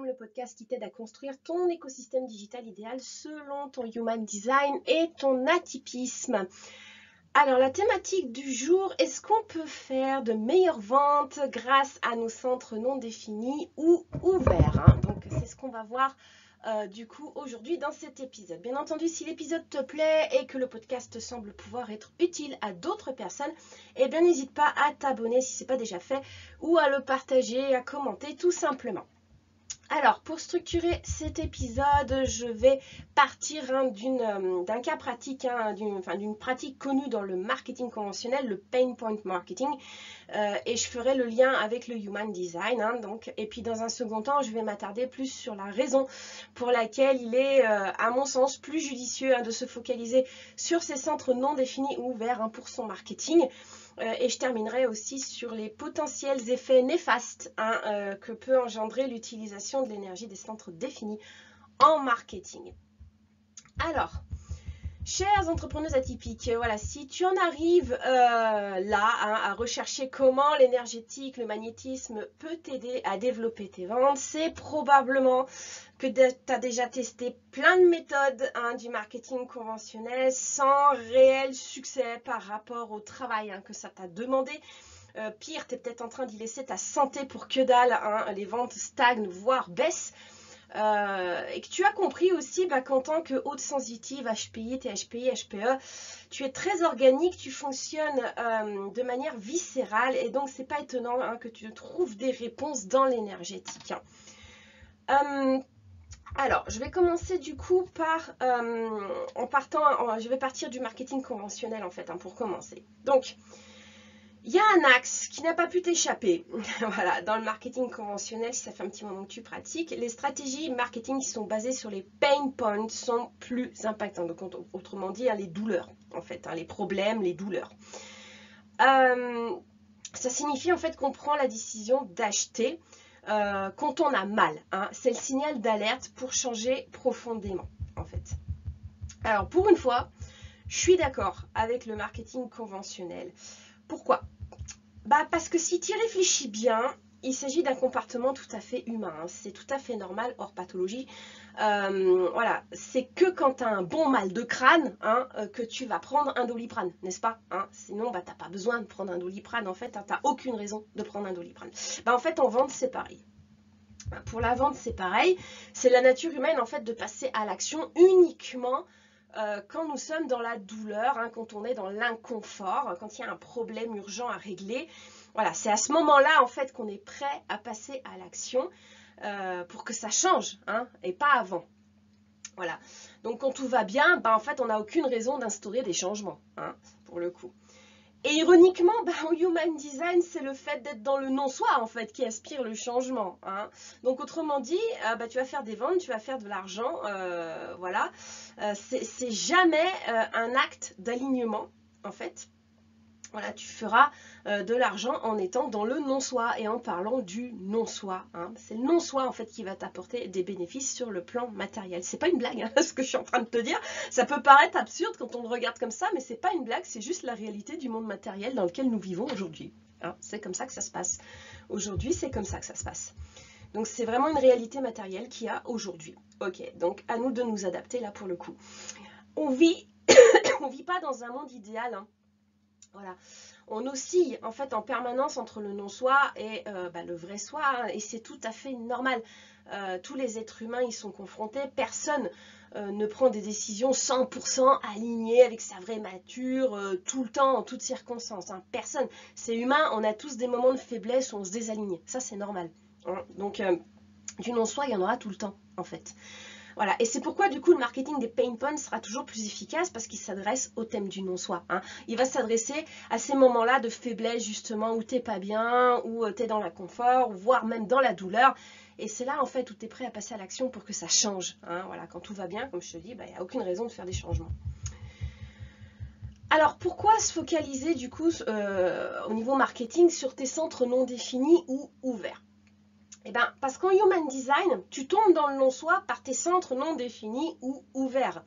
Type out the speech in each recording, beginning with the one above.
le podcast qui t'aide à construire ton écosystème digital idéal selon ton Human Design et ton atypisme. Alors, la thématique du jour, est-ce qu'on peut faire de meilleures ventes grâce à nos centres non définis ou ouverts, Donc, c'est ce qu'on va voir du coup aujourd'hui dans cet épisode. Bien entendu, si l'épisode te plaît et que le podcast semble pouvoir être utile à d'autres personnes, eh bien n'hésite pas à t'abonner si ce n'est pas déjà fait ou à le partager, à commenter tout simplement. Alors, pour structurer cet épisode, je vais partir d'un cas pratique, d'une pratique connue dans le marketing conventionnel, le pain point marketing, et je ferai le lien avec le human design. Et puis, dans un second temps, je vais m'attarder plus sur la raison pour laquelle il est, à mon sens, plus judicieux de se focaliser sur ces centres non définis ou ouverts pour son marketing. Et je terminerai aussi sur les potentiels effets néfastes que peut engendrer l'utilisation de l'énergie des centres définis en marketing. Alors, chers entrepreneurs atypiques, voilà, si tu en arrives à rechercher comment l'énergétique, le magnétisme peut t'aider à développer tes ventes, c'est probablement que tu as déjà testé plein de méthodes du marketing conventionnel sans réel succès par rapport au travail que ça t'a demandé. Pire, tu es peut-être en train d'y laisser ta santé pour que dalle, les ventes stagnent, voire baissent. Et que tu as compris aussi qu'en tant que haute sensitive, HPI, THPI, HPE, tu es très organique, tu fonctionnes de manière viscérale et donc c'est pas étonnant que tu trouves des réponses dans l'énergétique. Alors, je vais commencer du coup par, je vais partir du marketing conventionnel en fait, pour commencer. Donc, il y a un axe qui n'a pas pu t'échapper. Voilà, dans le marketing conventionnel, si ça fait un petit moment que tu pratiques, les stratégies marketing qui sont basées sur les pain points sont plus impactantes. Donc, autrement dit, les douleurs, en fait, les problèmes, les douleurs. Ça signifie en fait qu'on prend la décision d'acheter quand on a mal. C'est le signal d'alerte pour changer profondément, en fait. Alors, pour une fois, je suis d'accord avec le marketing conventionnel. Pourquoi ? Parce que si tu y réfléchis bien, il s'agit d'un comportement tout à fait humain. C'est tout à fait normal, hors pathologie. Voilà, c'est que quand tu as un bon mal de crâne que tu vas prendre un Doliprane, n'est-ce pas Sinon, tu n'as pas besoin de prendre un Doliprane. En fait, tu n'as aucune raison de prendre un Doliprane. En fait, en vente, c'est pareil. Pour la vente, c'est pareil. C'est la nature humaine, en fait, de passer à l'action uniquement quand nous sommes dans la douleur, quand on est dans l'inconfort, quand il y a un problème urgent à régler. Voilà, c'est à ce moment-là, en fait, qu'on est prêt à passer à l'action pour que ça change, et pas avant. Voilà. Donc, quand tout va bien, en fait, on n'a aucune raison d'instaurer des changements, pour le coup. Et ironiquement, au Human Design, c'est le fait d'être dans le non-soi, en fait, qui aspire le changement. Donc, autrement dit, tu vas faire des ventes, tu vas faire de l'argent, voilà. C'est jamais un acte d'alignement, en fait. Voilà, tu feras de l'argent en étant dans le non-soi et en parlant du non-soi. C'est le non-soi en fait qui va t'apporter des bénéfices sur le plan matériel. C'est pas une blague ce que je suis en train de te dire. Ça peut paraître absurde quand on le regarde comme ça, mais c'est pas une blague, c'est juste la réalité du monde matériel dans lequel nous vivons aujourd'hui. C'est comme ça que ça se passe. Aujourd'hui, c'est comme ça que ça se passe. Donc c'est vraiment une réalité matérielle qu'il y a aujourd'hui. Ok, donc à nous de nous adapter là pour le coup. On vit pas dans un monde idéal. Voilà, on oscille en fait en permanence entre le non-soi et le vrai soi, et c'est tout à fait normal. Tous les êtres humains y sont confrontés, personne ne prend des décisions 100% alignées avec sa vraie nature tout le temps, en toutes circonstances. Personne, c'est humain, on a tous des moments de faiblesse où on se désaligne, ça c'est normal. Donc du non-soi, il y en aura tout le temps en fait. Voilà, et c'est pourquoi du coup le marketing des pain points sera toujours plus efficace parce qu'il s'adresse au thème du non-soi. Il va s'adresser à ces moments-là de faiblesse justement où t'es pas bien, où t'es dans l'inconfort, voire même dans la douleur. Et c'est là en fait où tu es prêt à passer à l'action pour que ça change. Voilà, quand tout va bien, comme je te dis, il n'y a aucune raison de faire des changements. Alors pourquoi se focaliser du coup au niveau marketing sur tes centres non définis ou ouverts ? Parce qu'en Human Design, tu tombes dans le non-soi par tes centres non définis ou ouverts.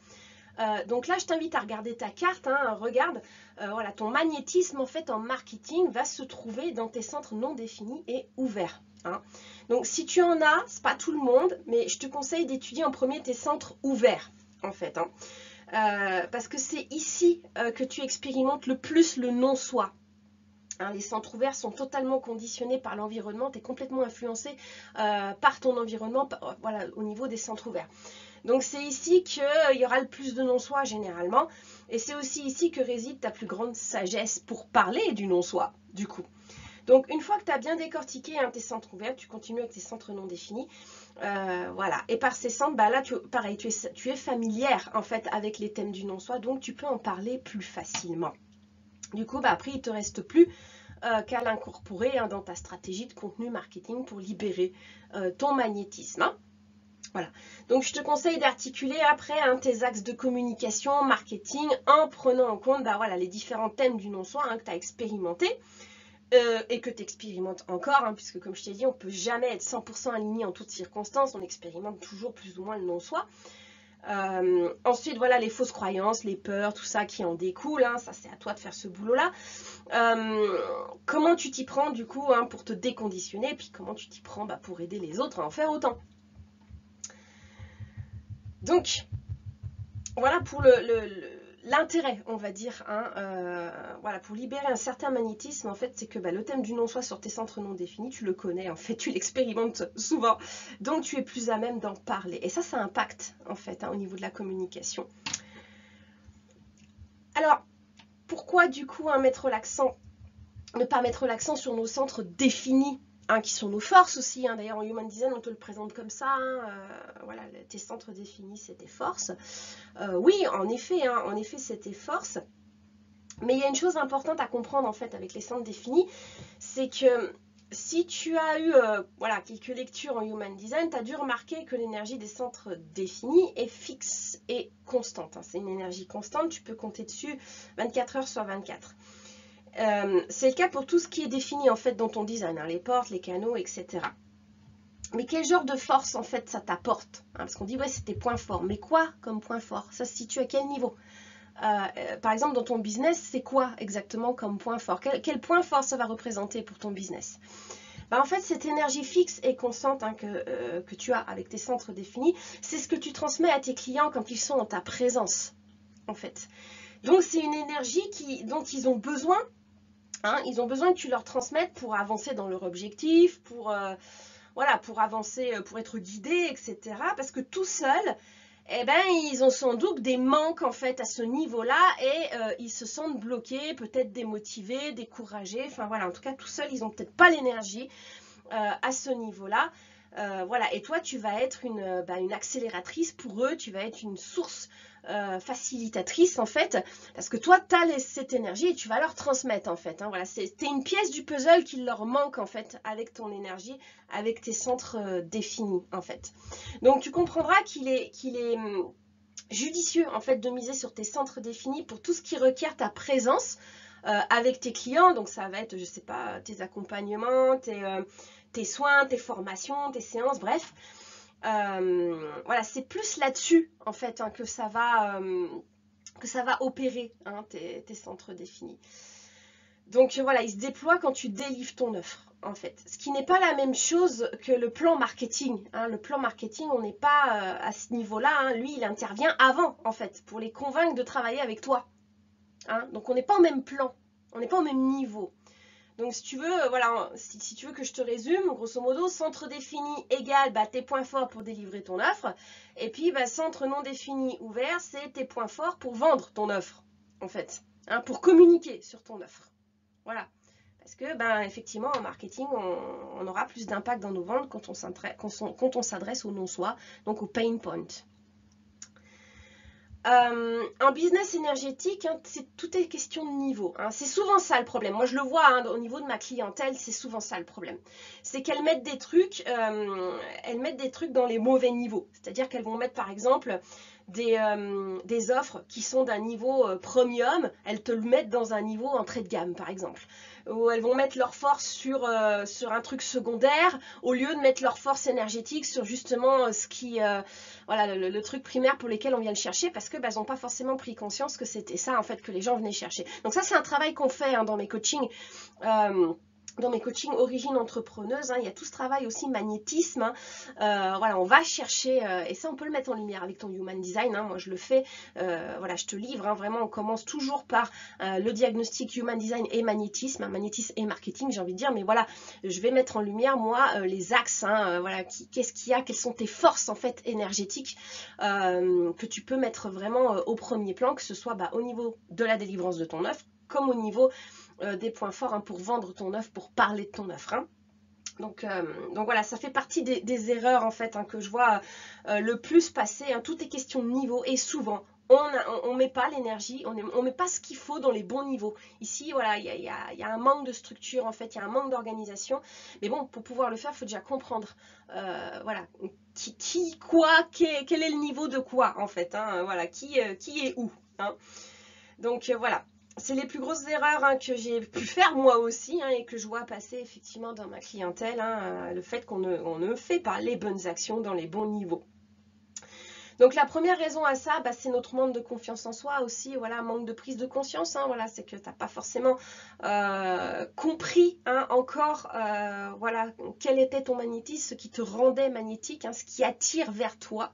Donc là, je t'invite à regarder ta carte, hein, regarde, voilà, ton magnétisme en fait en marketing va se trouver dans tes centres non définis et ouverts. Hein. Donc si tu en as, c'est pas tout le monde, mais je te conseille d'étudier en premier tes centres ouverts en fait. Hein. Parce que c'est ici que tu expérimentes le plus le non-soi. Hein, les centres ouverts sont totalement conditionnés par l'environnement, tu es complètement influencé par ton environnement, voilà, au niveau des centres ouverts. Donc c'est ici qu'il y aura le plus de non-soi généralement, et c'est aussi ici que réside ta plus grande sagesse pour parler du non-soi, du coup. Donc une fois que tu as bien décortiqué hein, tes centres ouverts, tu continues avec tes centres non définis, voilà. Et par ces centres, bah là, pareil, tu es familière en fait avec les thèmes du non-soi, donc tu peux en parler plus facilement. Du coup, bah, après, il ne te reste plus qu'à l'incorporer hein, dans ta stratégie de contenu marketing pour libérer ton magnétisme. Hein. Voilà. Donc, je te conseille d'articuler après hein, tes axes de communication, marketing, en prenant en compte bah, voilà, les différents thèmes du non-soi hein, que tu as expérimenté et que tu expérimentes encore, hein, puisque comme je t'ai dit, on ne peut jamais être 100% aligné en toutes circonstances, on expérimente toujours plus ou moins le non-soi. Ensuite, voilà, les fausses croyances, les peurs, tout ça qui en découle, hein, ça c'est à toi de faire ce boulot-là. Comment tu t'y prends du coup hein, pour te déconditionner, puis comment tu t'y prends bah, pour aider les autres à en faire autant. Donc, voilà pour l'intérêt, on va dire, hein, voilà, pour libérer un certain magnétisme, en fait, c'est que bah, le thème du non-soi sur tes centres non définis, tu le connais, en fait, tu l'expérimentes souvent, donc tu es plus à même d'en parler. Et ça impacte, en fait, hein, au niveau de la communication. Alors, pourquoi, du coup, hein, ne pas mettre l'accent sur nos centres définis hein, qui sont nos forces aussi, hein. D'ailleurs en Human Design on te le présente comme ça, hein, voilà, tes centres définis c'est tes forces. Oui en effet c'est tes forces, mais il y a une chose importante à comprendre en fait avec les centres définis, c'est que si tu as eu voilà, quelques lectures en Human Design, tu as dû remarquer que l'énergie des centres définis est fixe et constante, hein. C'est une énergie constante, tu peux compter dessus 24 heures sur 24. C'est le cas pour tout ce qui est défini en fait dans ton design, hein, les portes, les canaux, etc. Mais quel genre de force en fait ça t'apporte hein, parce qu'on dit ouais c'est tes points forts, mais quoi comme point fort? Ça se situe à quel niveau? Par exemple dans ton business, c'est quoi exactement comme point fort? Quel point fort ça va représenter pour ton business? En fait, cette énergie fixe et constante hein, que tu as avec tes centres définis, c'est ce que tu transmets à tes clients quand ils sont en ta présence, en fait. Donc, c'est une énergie dont ils ont besoin. Hein, ils ont besoin que tu leur transmettes pour avancer dans leur objectif, voilà, pour avancer, pour être guidés, etc. Parce que tout seul, eh ben, ils ont sans doute des manques en fait à ce niveau-là et ils se sentent bloqués, peut-être démotivés, découragés. Enfin voilà, en tout cas tout seuls, ils n'ont peut-être pas l'énergie à ce niveau-là. Voilà, et toi, tu vas être une accélératrice pour eux, tu vas être une source facilitatrice en fait, parce que toi, tu as cette énergie et tu vas leur transmettre en fait. Hein, voilà, t'es une pièce du puzzle qui leur manque en fait avec ton énergie, avec tes centres définis en fait. Donc, tu comprendras qu'il est judicieux en fait de miser sur tes centres définis pour tout ce qui requiert ta présence avec tes clients. Donc, ça va être, je sais pas, tes accompagnements, tes soins, tes formations, tes séances, bref. Voilà, c'est plus là-dessus en fait hein, que ça va opérer hein, tes centres définis. Donc voilà, il se déploie quand tu délivres ton offre en fait. Ce qui n'est pas la même chose que le plan marketing. Hein. Le plan marketing, on n'est pas à ce niveau-là. Hein. Lui, il intervient avant en fait pour les convaincre de travailler avec toi. Hein. Donc on n'est pas au même plan, on n'est pas au même niveau. Donc si tu veux, voilà, si tu veux que je te résume, grosso modo, centre défini égale tes points forts pour délivrer ton offre. Et puis centre non défini ouvert, c'est tes points forts pour vendre ton offre, en fait. Hein, pour communiquer sur ton offre. Voilà. Parce que, effectivement, en marketing, on aura plus d'impact dans nos ventes quand on s'adresse au non-soi, donc au pain point. En business énergétique, hein, tout est question de niveau. Hein. C'est souvent ça le problème. Moi, je le vois hein, au niveau de ma clientèle, c'est souvent ça le problème. C'est qu'elles mettent des trucs, dans les mauvais niveaux. C'est-à-dire qu'elles vont mettre, par exemple, des offres qui sont d'un niveau premium. Elles te le mettent dans un niveau entrée de gamme, par exemple. où elles vont mettre leur force sur un truc secondaire, au lieu de mettre leur force énergétique sur justement ce qui, voilà, le truc primaire pour lequel on vient le chercher, parce que elles n'ont pas forcément pris conscience que c'était ça en fait que les gens venaient chercher. Donc ça, c'est un travail qu'on fait dans mes coachings. Dans mes coachings origine entrepreneuse, il y a tout ce travail aussi magnétisme. Voilà, on va chercher, et ça on peut le mettre en lumière avec ton Human Design. Moi je le fais, voilà, je te livre. Vraiment, on commence toujours par le diagnostic Human Design et magnétisme, magnétisme et marketing, j'ai envie de dire. Mais voilà, je vais mettre en lumière moi les axes. Voilà, qu'est-ce qu'il y a, quelles sont tes forces en fait énergétiques que tu peux mettre vraiment au premier plan, que ce soit au niveau de la délivrance de ton offre, comme au niveau des points forts pour vendre ton offre, pour parler de ton offre. Donc voilà, ça fait partie des erreurs en fait que je vois le plus passer. Tout est question de niveau, et souvent on met pas l'énergie, on met pas ce qu'il faut dans les bons niveaux. Ici, voilà, il y a un manque de structure en fait, il y a un manque d'organisation. Mais bon, pour pouvoir le faire, il faut déjà comprendre, voilà, quel est le niveau de quoi en fait, voilà, qui est où. Donc voilà. C'est les plus grosses erreurs que j'ai pu faire moi aussi, et que je vois passer effectivement dans ma clientèle, le fait qu'on ne fait pas les bonnes actions dans les bons niveaux. Donc la première raison à ça, c'est notre manque de confiance en soi aussi, voilà, manque de prise de conscience, voilà, c'est que tu n'as pas forcément compris encore, voilà, quel était ton magnétisme, ce qui te rendait magnétique, ce qui attire vers toi.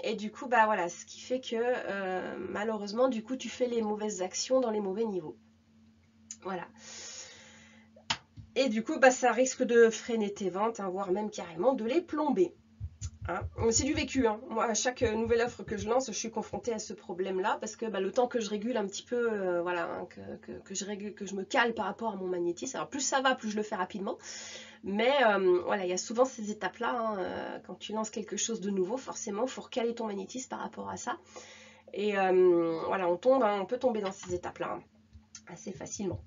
Et du coup, voilà, ce qui fait que malheureusement, du coup, tu fais les mauvaises actions dans les mauvais niveaux. Voilà. Et du coup, ça risque de freiner tes ventes, voire même carrément de les plomber. C'est du vécu. Moi, à chaque nouvelle offre que je lance, je suis confrontée à ce problème-là, parce que le temps que je régule un petit peu, voilà, que je me cale par rapport à mon magnétisme. Alors plus ça va, plus je le fais rapidement. Mais voilà, il y a souvent ces étapes-là. Quand tu lances quelque chose de nouveau, forcément, il faut recaler ton magnétisme par rapport à ça. Et voilà, on peut tomber dans ces étapes-là assez facilement.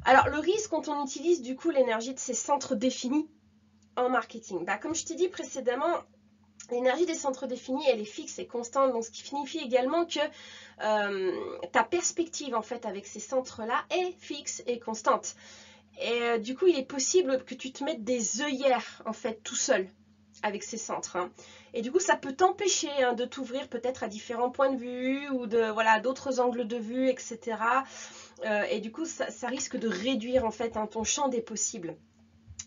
Alors, le risque quand on utilise du coup l'énergie de ces centres définis en marketing, comme je t'ai dit précédemment, l'énergie des centres définis, elle est fixe et constante, donc ce qui signifie également que ta perspective en fait avec ces centres-là est fixe et constante. Et du coup, il est possible que tu te mettes des œillères en fait tout seul avec ces centres. Et du coup, ça peut t'empêcher de t'ouvrir peut-être à différents points de vue ou de voilà d'autres angles de vue, etc. Et du coup, ça risque de réduire en fait ton champ des possibles.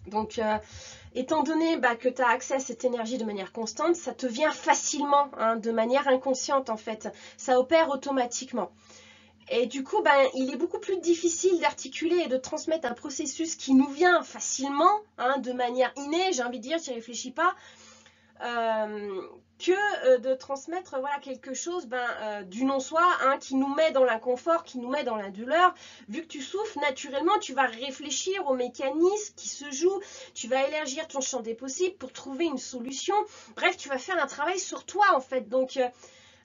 Donc, étant donné que tu as accès à cette énergie de manière constante, ça te vient facilement, de manière inconsciente en fait. Ça opère automatiquement. Et du coup, il est beaucoup plus difficile d'articuler et de transmettre un processus qui nous vient facilement, de manière innée, j'ai envie de dire, tu n'y réfléchis pas, que de transmettre voilà, quelque chose du non-soi, qui nous met dans l'inconfort, qui nous met dans la douleur. Vu que tu souffres, naturellement, tu vas réfléchir aux mécanismes qui se jouent, tu vas élargir ton champ des possibles pour trouver une solution. Bref, tu vas faire un travail sur toi, en fait. Donc,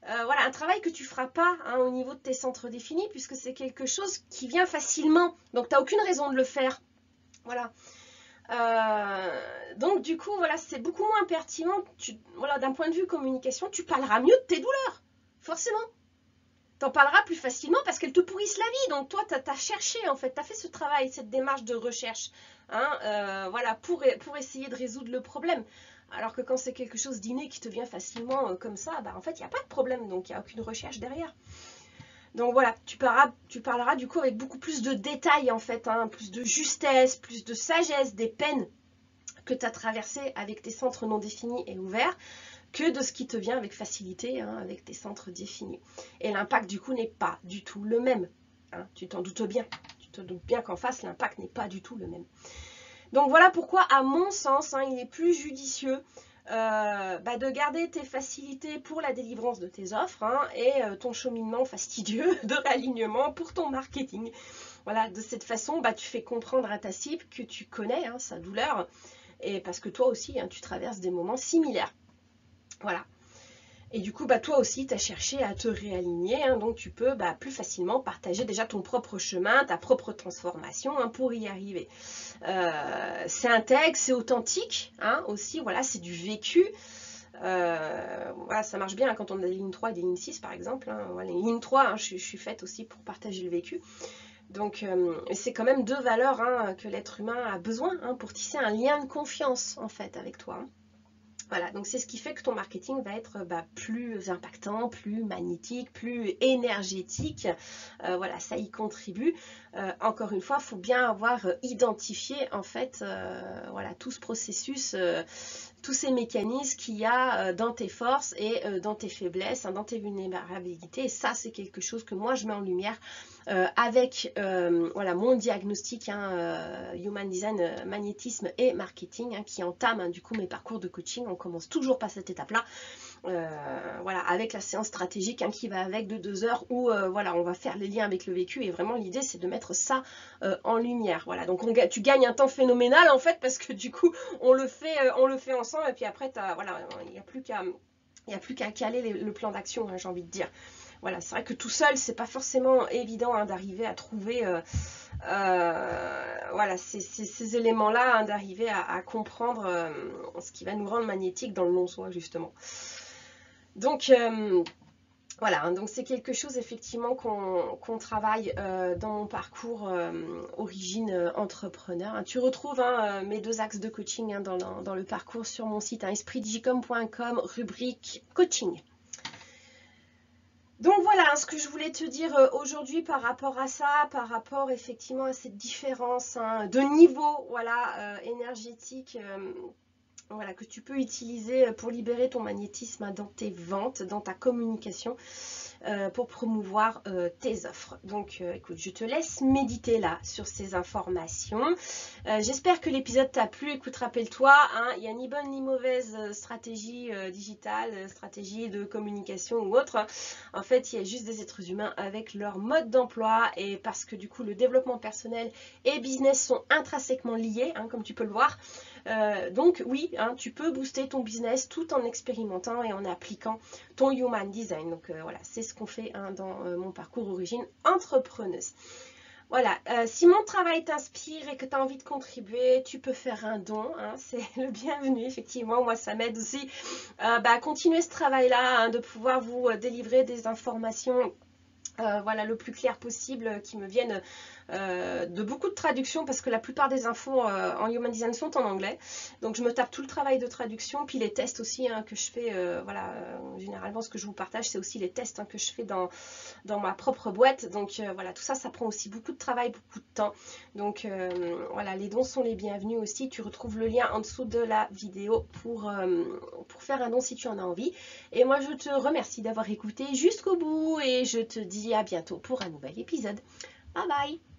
voilà, un travail que tu ne feras pas au niveau de tes centres définis, puisque c'est quelque chose qui vient facilement. Donc, tu n'as aucune raison de le faire. Voilà. Donc du coup voilà, c'est beaucoup moins pertinent. Voilà, d'un point de vue communication, tu parleras mieux de tes douleurs, forcément. Tu en parleras plus facilement parce qu'elles te pourrissent la vie. Donc toi, tu as cherché en fait, tu as fait ce travail, cette démarche de recherche, voilà, pour essayer de résoudre le problème. Alors que quand c'est quelque chose d'inné qui te vient facilement comme ça, en fait, il n'y a pas de problème, donc il n'y a aucune recherche derrière. Donc voilà, tu parleras du coup avec beaucoup plus de détails en fait, plus de justesse, plus de sagesse des peines que tu as traversées avec tes centres non définis et ouverts, que de ce qui te vient avec facilité avec tes centres définis. Et l'impact du coup n'est pas du tout le même. Tu t'en doutes bien. Tu te doutes bien qu'en face, l'impact n'est pas du tout le même. Donc voilà pourquoi, à mon sens, il est plus judicieux de garder tes facilités pour la délivrance de tes offres et ton cheminement fastidieux de réalignement pour ton marketing. Voilà, de cette façon, tu fais comprendre à ta cible que tu connais sa douleur, et parce que toi aussi, tu traverses des moments similaires. Voilà. Et du coup, toi aussi, tu as cherché à te réaligner, donc tu peux plus facilement partager déjà ton propre chemin, ta propre transformation pour y arriver. C'est intègre, c'est authentique aussi, voilà, c'est du vécu. Voilà, ça marche bien quand on a des lignes 3 et des lignes 6 par exemple. Voilà, les lignes 3, je suis faite aussi pour partager le vécu. Donc, c'est quand même 2 valeurs hein, que l'être humain a besoin hein, pour tisser un lien de confiance, en fait, avec toi. Hein. Voilà, donc c'est ce qui fait que ton marketing va être plus impactant, plus magnétique, plus énergétique. Voilà, ça y contribue. Encore une fois, il faut bien avoir identifié en fait voilà, tout ce processus, tous ces mécanismes qu'il y a dans tes forces et dans tes faiblesses, hein, dans tes vulnérabilités. Et ça, c'est quelque chose que moi, je mets en lumière avec voilà, mon diagnostic hein, Human Design, magnétisme et marketing hein, qui entame hein, du coup mes parcours de coaching. On commence toujours par cette étape-là. Voilà, avec la séance stratégique hein, qui va avec de 2 heures où voilà, on va faire les liens avec le vécu et vraiment l'idée c'est de mettre ça en lumière. Voilà, donc tu gagnes un temps phénoménal en fait parce que du coup on le fait ensemble et puis après voilà, il n'y a plus qu'à caler le plan d'action, hein, j'ai envie de dire. Voilà, c'est vrai que tout seul, c'est pas forcément évident hein, d'arriver à trouver voilà, ces éléments-là, hein, d'arriver à comprendre ce qui va nous rendre magnétique dans le non-soi, justement. Donc, voilà, hein, donc c'est quelque chose effectivement qu'on travaille dans mon parcours origine entrepreneur. Hein. Tu retrouves hein, mes 2 axes de coaching hein, dans le parcours sur mon site hein, espritdigicom.com, rubrique coaching. Donc voilà hein, ce que je voulais te dire aujourd'hui par rapport à ça, par rapport effectivement à cette différence hein, de niveau voilà, énergétique voilà, que tu peux utiliser pour libérer ton magnétisme hein, dans tes ventes, dans ta communication, pour promouvoir tes offres. Donc écoute, je te laisse méditer là sur ces informations. J'espère que l'épisode t'a plu. Écoute, rappelle-toi, hein, il n'y a ni bonne ni mauvaise stratégie digitale, stratégie de communication ou autre. En fait, il y a juste des êtres humains avec leur mode d'emploi et parce que du coup, le développement personnel et business sont intrinsèquement liés, hein, comme tu peux le voir. Donc oui, hein, tu peux booster ton business tout en expérimentant et en appliquant ton Human Design. Donc voilà, c'est ce qu'on fait hein, dans mon parcours origine entrepreneuse. Voilà, si mon travail t'inspire et que tu as envie de contribuer, tu peux faire un don, hein, c'est le bienvenu, effectivement, moi ça m'aide aussi à continuer ce travail-là, hein, de pouvoir vous délivrer des informations voilà, le plus clair possible qui me viennent de beaucoup de traductions parce que la plupart des infos en Human Design sont en anglais. Donc je me tape tout le travail de traduction, puis les tests aussi hein, que je fais, voilà, généralement ce que je vous partage c'est aussi les tests hein, que je fais dans ma propre boîte. Donc voilà, tout ça, ça prend aussi beaucoup de travail, beaucoup de temps. Donc voilà, les dons sont les bienvenus aussi. Tu retrouves le lien en dessous de la vidéo pour faire un don si tu en as envie. Et moi je te remercie d'avoir écouté jusqu'au bout et je te dis à bientôt pour un nouvel épisode. Bye bye!